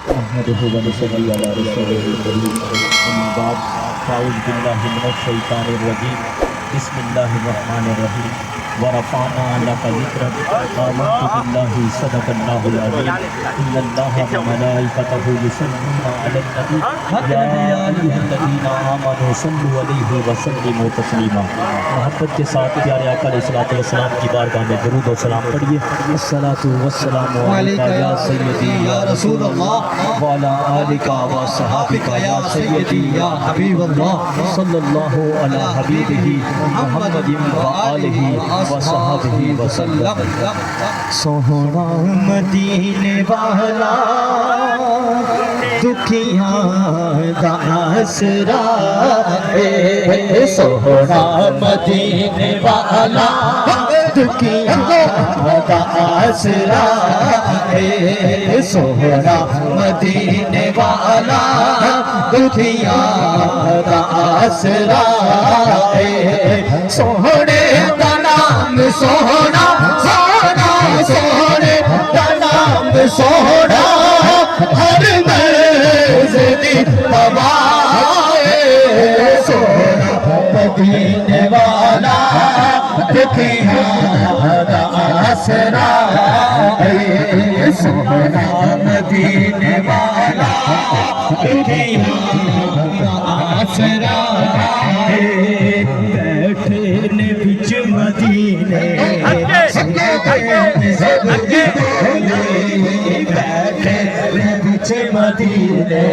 نحمده ونصلي على رسوله الكريم أما بعد فأعوذ بالله من الشيطان الرجيم بسم الله الرحمن الرحيم ورفعنا لك ذكرك آمنت بالله صدق الله العظيم إن الله وملائكته يصلون على النبي يا أيها الذين آمنوا صلوا عليه وسلموا تسليما محبت کے ساتھ پیارے آقا علیہ الصلوۃ والسلام کی بارگاہ میں درود و سلام پڑھیے الصلاۃ والسلام علیکہ یا سیدی یا رسول اللہ وعلی آلک و صحابک یا سیدی یا حبیب اللہ صلی اللہ علی حبیبہ محمد و آلہ و صحابہ وسلم سوہنا مدینے والا دکھیاں دا آسرا ہے سوہنا مدینے والا دکھیاں دا آسرا ہے سوہنا مدینے والا دکھیاں دا آسرا ہے سوہنے دا نام سوہنا سوہنا سوہنے دا نام سوہنا ہر مرز دی پوائے سوہنا مدینے والا دکھیاں دا آسرا ہے سوہنا مدینے والا دکھیاں دا آسرا ہے بیٹھے نے بچ مدینے بیٹھے نے بچ مدینے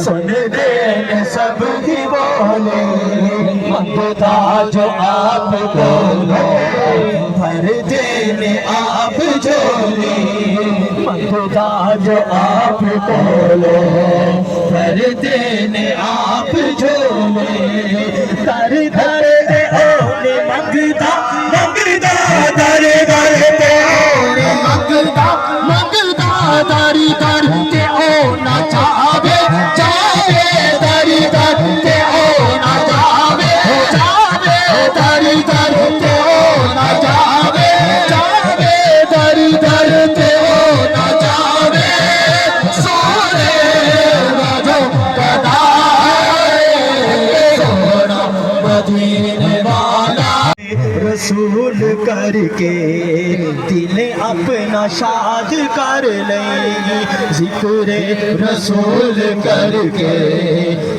سن دے سب کی بولے منگتا جو آپ بولو بھر دینے آپ جھولے منگتا جو آپ بولو بھر دینے آپ جھولے در در دے اونے منگتا منگتا در در دے اونے منگتا منگتا در در دے اونا چاہے چاہے در در دے اونا چاہے چاہے در در دے اونا چاہے چاہے در در دے اونا چاہے سونے راجو کدائے سونا مدینے والا رسول کر کے دل اپنا شاد کر لیں ذکر رسول کر کے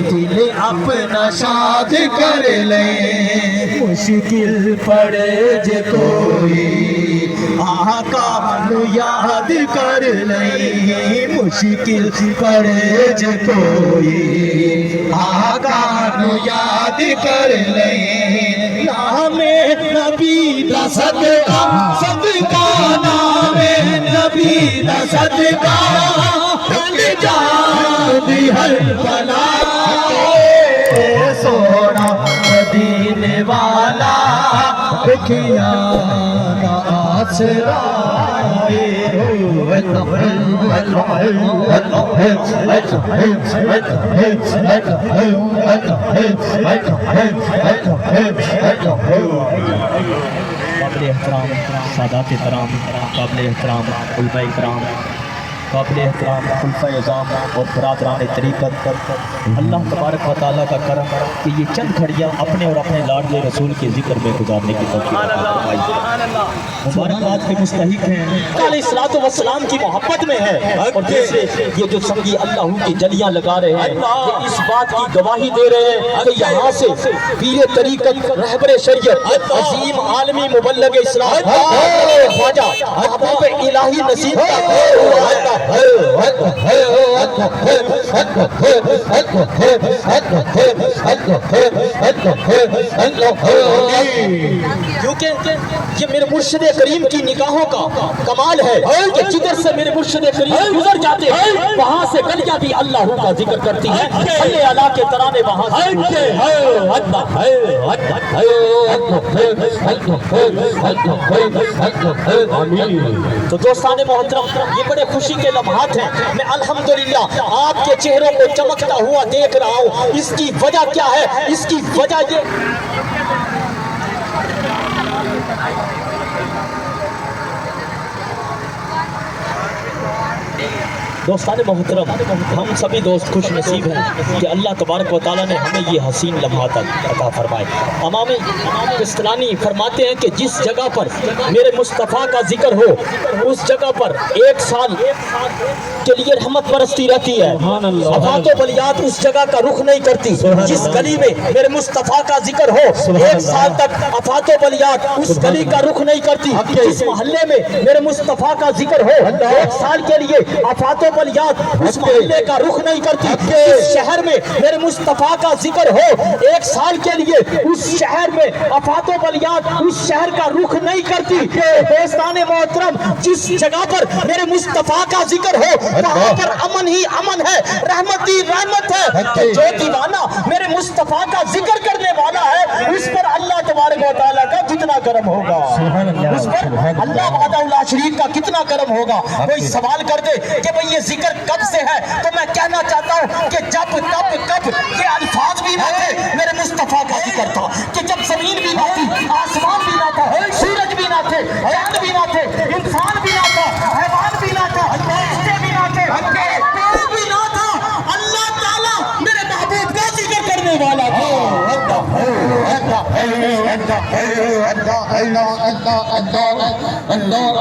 دل اپنا شاد کر لیں مشکل پڑے جو کوئی آقا نو یاد کر لیں مشکل پڑے جو کوئی آقا نو یاد کر لیں نام نبی دا صدقہ صدقہ نام نبی دا صدقہ ہل جاندی ہر بلا سونا مدینے والا دکھیاں دا آسرا قابل احترام سادات کرام قابل احترام علماء کرام قابل احترام خلفۂ اعظام اور برادران طریقت اللہ تبارک و تعالیٰ کا کرم کہ یہ چند گھڑیاں اپنے اور اپنے لاڈلے رسول کے ذکر میں گزارنے کی توفیق عطا فرمائی مبارکباد کے مستحق ہیں علیہ الصلوۃ والسلام کی محبت میں ہے اور جیسے یہ جو سنگی اللہ کی جلیاں لگا رہے ہیں یہ اس بات کی گواہی دے رہے ہیں کہ یہاں سے پیر طریقت رہبر شریعت عظیم عالمی مبلغ اسلام خواجہ محبوب الہی نصیب کا کیونکہ یہ میرے مرشد کریم کی نگاہوں کا کمال ہے کہ جدھر سے میرے مرشد کریم گزر جاتے ہیں وہاں سے گلیاں بھی اللہ کا ذکر کرتی ہیں صلی اللہ کے ترانے وہاں سے تو دوستان محترم یہ بڑے خوشی کے لمحات ہیں میں الحمدللہ آپ کے چہروں کو چمکتا ہوا دیکھ رہا ہوں اس کی وجہ کیا ہے اس کی وجہ یہ دوستان محترم، ہم سبھی دوست خوش نصیب ہیں کہ اللہ تبارک و تعالیٰ نے ہمیں یہ حسین لمحات عطا فرمائے۔ امام کستلانی فرماتے ہیں کہ جس جگہ پر میرے مصطفیٰ کا ذکر ہو اس جگہ پر 1 سال کے لیے رحمت برستی رہتی ہے، آفات و بلیات اس جگہ کا رخ نہیں کرتی۔ جس گلی میں میرے مصطفیٰ کا ذکر ہو 1 سال تک آفات و بلیات اس گلی کا رخ نہیں کرتی۔ جس محلے میں میرے مصطفیٰ کا ذکر ہو 1 سال کے لیے آفات و بلیات اس محلے کا رخ نہیں کرتی۔ اس شہر میں میرے مصطفیٰ کا ذکر ہو 1 سال کے لیے اس شہر میں آفات و بلیات اس شہر کا رخ نہیں کرتی۔ دوستان محترم، جس جگہ پر میرے مصطفیٰ کا ذکر ہو وہاں پر امن ہی امن ہے، رحمت ہی رحمت ہے۔ جو دیوانہ میرے مصطفیٰ کا ذکر کرنے والا ہے اس پر اللہ تبارک و تعالیٰ کا کتنا کرم ہوگا، اس پر اللہ وحدہ لا شریک کا کتنا کرم ہوگا۔ کوئی سوال کر دے کہ بھئی یہ ذکر کب سے ہے، تو میں کہنا چاہتا ہوں کہ جب کب یہ الفاظ بھی نہ تھے میرے مصطفیٰ کا ذکر تھا، کہ جب زمین بھی نہ تھی، آسمان بھی نہ تھا، سورج بھی نہ تھے، چاند بھی نہ تھے، انسان بھی نہ تھا، حیوان بھی نہ تھا، فرشتے بھی نہ تھے، پیڑ بھی نہ تھا، اللہ تعالیٰ میرے محبوب کا ذکر کرنے والا تھا۔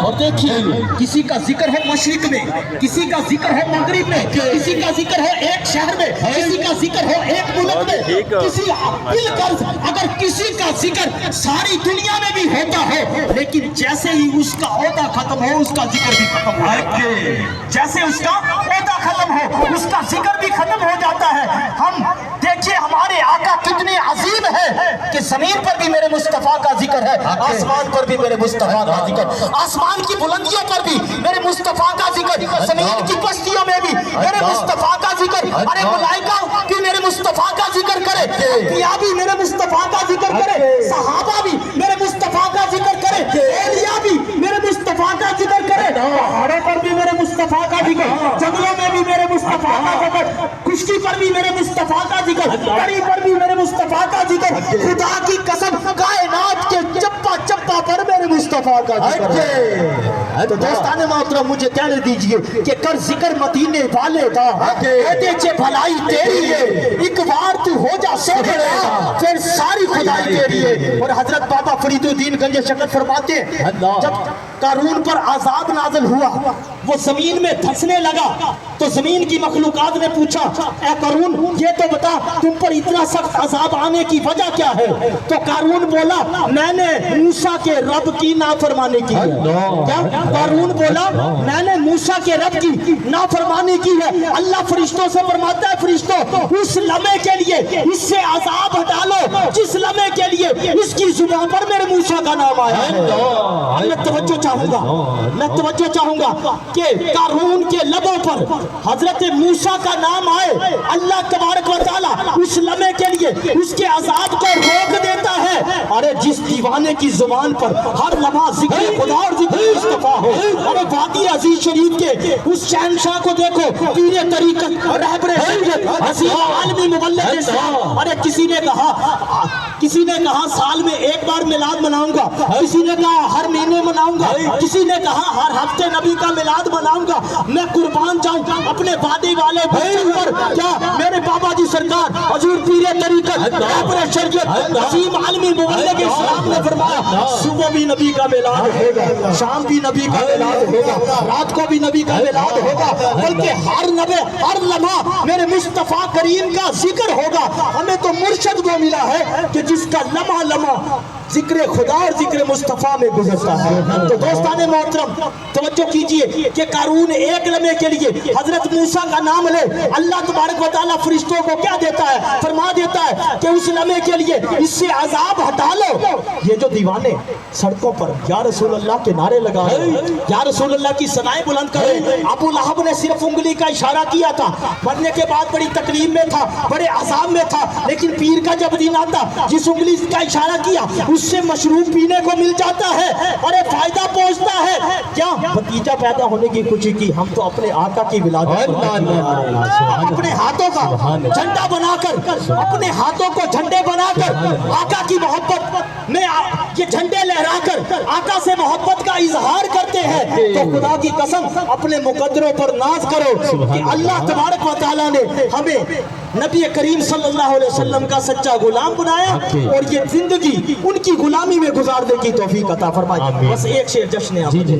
اور دیکھیے، کسی کا ذکر ہو مشرق میں، کسی کا ذکر ہو مغرب میں، کسی کا ذکر ہو ایک شہر میں، کسی کا ذکر ہو ایک ملک میں، کسی اگر کسی کا ذکر ساری دنیا میں بھی ہوتا ہے، لیکن جیسے ہی اس کا عہدہ ختم ہو اس کا ذکر بھی ختم ہو جاتا ہے۔ جیسے اس کا عہدہ ختم ہو اس کا ذکر بھی ختم ہو جاتا ہے۔ ہم دیکھیے ہمارے آقا کتنے عظیم ہیں کہ زمین پر بھی میرے مصطفیٰ کا ذکر ہے، آسمان پر بھی میرے مصطفیٰ کا ذکر، آسمان کی بلندیوں پر بھی میرے مصطفیٰ کا ذکر، زمین کی پستیوں میں بھی میرے مصطفیٰ کا ذکر۔ ارے ملائکہ بھی میرے مصطفیٰ کا ذکر کرے، انبیاء بھی میرے مصطفیٰ کا ذکر کرے، صحابہ بھی میرے مصطفیٰ کا ذکر کرے، اولیاء بھی میرے مصطفیٰ کا ذکر کرے، پہاڑوں پر بھی میرے مصطفیٰ کا ذکر، جنگلوں میں بھی میرے مصطفیٰ کا ذکر، خشکی پر بھی میرے مصطفیٰ کا ذکر، پری پر بھی میرے مصطفیٰ کا ذکر، خدا کی قسم کائنات کے چپا چپا پر میرے مصطفیٰ کا ذکر ہے۔ تو دوستان محترم، مجھے کہنے دیجئے کہ کر ذکر مدینے والے کا، کہتے چھے بھلائی تیری ہے، ایک بار تو ہو جا سونے رہا پھر ساری خدائی تیری ہے۔ اور حضرت بابا فرید الدین گنج شکر فرماتے ہیں جب قارون پر عذاب نازل ہوا وہ زمین میں دھسنے لگا تو زمین کی مخلوقات نے پوچھا اے قارون یہ تو بتا تم پر اتنا سخت عذاب آنے کی وجہ کیا ہے؟ تو قارون بولا میں نے موسیٰ کے رب کی نافرمانی کی ہے۔ کیا؟ قارون بولا میں نے موسیٰ کے رب کی نافرمانی کی ہے۔ اللہ فرشتوں سے فرماتا ہے فرشتوں اس لمحے کے لیے اس سے عذاب ہٹا لو جس لمحے کے لیے اس کی زبان پر میرے موسیٰ کا نام آیا ہے۔ میں توجہ چاہوں گا کہ قارون کے لبوں پر حضرت موسیٰ کا نام آئے، اللہ تبارک و تعالیٰ اس لمحے کے لیے اس کے عذاب کو روک دیتا ہے۔ ارے جس دیوانے کی زبان پر ہر لمحہ ذکر خدا اور ذکر مصطفیٰ ہو، ارے وادی عزیز شریف کے اس شہنشاہ کو دیکھو پیر طریقت رہبر شریعت حسین عالمی مبلغ اسلام۔ ارے کسی نے کہا سال میں ایک بار میلاد مناؤں گا، کسی نے کہا ہر مہینے مناؤں گا، کسی نے کہا ہر ہفتے نبی کا میلاد مناؤں گا۔ میں قربان جاؤں اپنے وعدے والے بچوں پر، کیا میرے بابا جی سرکار حضور پیر طریقت رہبر شریعت حسین عالمی مبلغ اسلام نے فرمایا صبح بھی نبی کا میلاد ہوگا، شام بھی نبی کا میلاد ہوگا، رات کو بھی نبی کا میلاد ہوگا، بلکہ ہر لمحہ میرے مصطفیٰ کریم کا ذکر ہوگا۔ ہمیں تو مرشد وہ ملا ہے کہ جس کا لمحہ ذکر خدا اور ذکر مصطفیٰ میں گزرتا ہے۔ تو دوستان محترم توجہ کیجئے کہ قارون ایک لمحے کے لیے حضرت موسیٰ کا نام لے، اللہ تبارک و تعالیٰ فرشتوں کو کیا دیتا ہے؟ فرما دیتا ہے کہ اس لمحے کے لیے اس سے عذاب ہٹا لو۔ یہ جو دیوانے سڑکوں پر یا رسول اللہ کے نعرے لگا یا رسول اللہ کی ثنائیں بلند کرے، ابو لہب نے صرف انگلی کا اشارہ کیا تھا، مرنے کے بعد بڑی تکلیف میں تھا، بڑے عذاب میں تھا، لیکن پیر کا جب دن آتا جس انگلی کا اشارہ کیا اس سے مشروب پینے کو مل جاتا ہے اور فائدہ پہنچتا ہے۔ کیا بھتیجا پیدا ہونے کی خوشی کی؟ ہم تو اپنے آقا کی ولادت اپنے ہاتھوں کا جھنڈا بنا کر، اپنے ہاتھوں کو جھنڈے بنا کر آقا کی محبت میں یہ جھنڈے لہرا کر آقا سے محبت کا اظہار کرتے ہیں، تو خدا کی قسم اپنے مقدروں پر ناز کرو کہ اللہ تبارک و تعالیٰ نے ہمیں نبی کریم صلی اللہ علیہ وسلم کا سچا غلام بنایا اور یہ زندگی ان کی غلامی میں گزارنے کی توفیق عطا فرمائے۔ بس ایک شعر جشن آمد،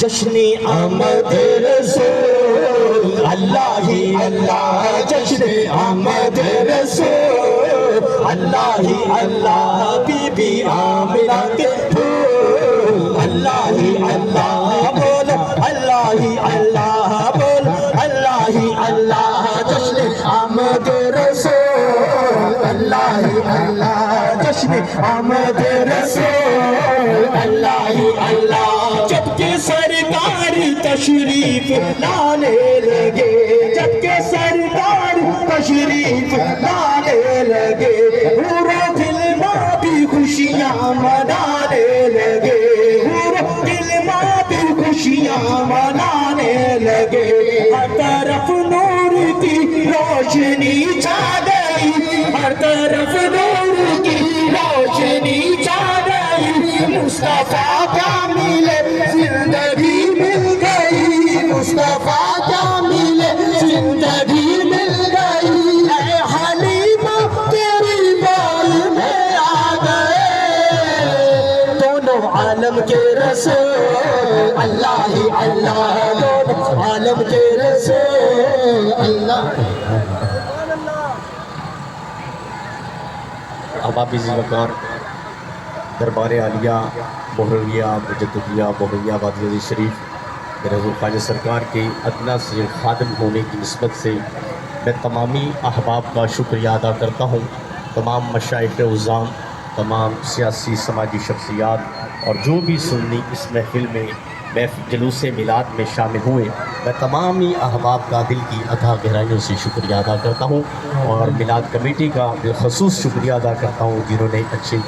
جشن آمد رسول اللہ ہی اللہ، جشن آمد رسول اللہ ہی اللہ، بی بی آمنہ کے پھول اللہ ہی اللہ، بول اللہ ہی اللہ، بول اللہ ہی اللہ، جشن آمد رسول اللہ ہی اللہ، جشن آمد رسول اللہ ہی اللہ، جب کہ سرکار تشریف لانے لگے، جب کہ سرکار تشریف لانے لگے، پورا دل میں بھی خوشیاں منانے لگے، پورا دل میں بھی خوشیاں منانے لگے، ہر طرف نور کی روشنی چھا گئی، ہر طرف نور کی روشنی چھا گئی، مصطفیٰ کا ملے زندگی مل گئی، مصطفیٰ کا ملے زندگی مل گئی، اے حلیمہ تیری بال میں آ گئے دونوں عالم کے رسول اللہ ہی اللہ، دونوں عالم کے رسول اللہ۔ اب آپ اسی وقار دربار عالیہ بحریہ مجددیہ بحریہ وادی شریف میرے حضور خواجہ سرکار کے ادنا سے خادم ہونے کی نسبت سے میں تمامی احباب کا شکریہ ادا کرتا ہوں، تمام مشائخ عظام، تمام سیاسی سماجی شخصیات اور جو بھی سنی اس محفل میں جلوس میلاد میں شامل ہوئے، میں تمامی احباب کا دل کی اتھا گہرائیوں سے شکریہ ادا کرتا ہوں اور میلاد کمیٹی کا بالخصوص شکریہ ادا کرتا ہوں جنہوں نے اچھے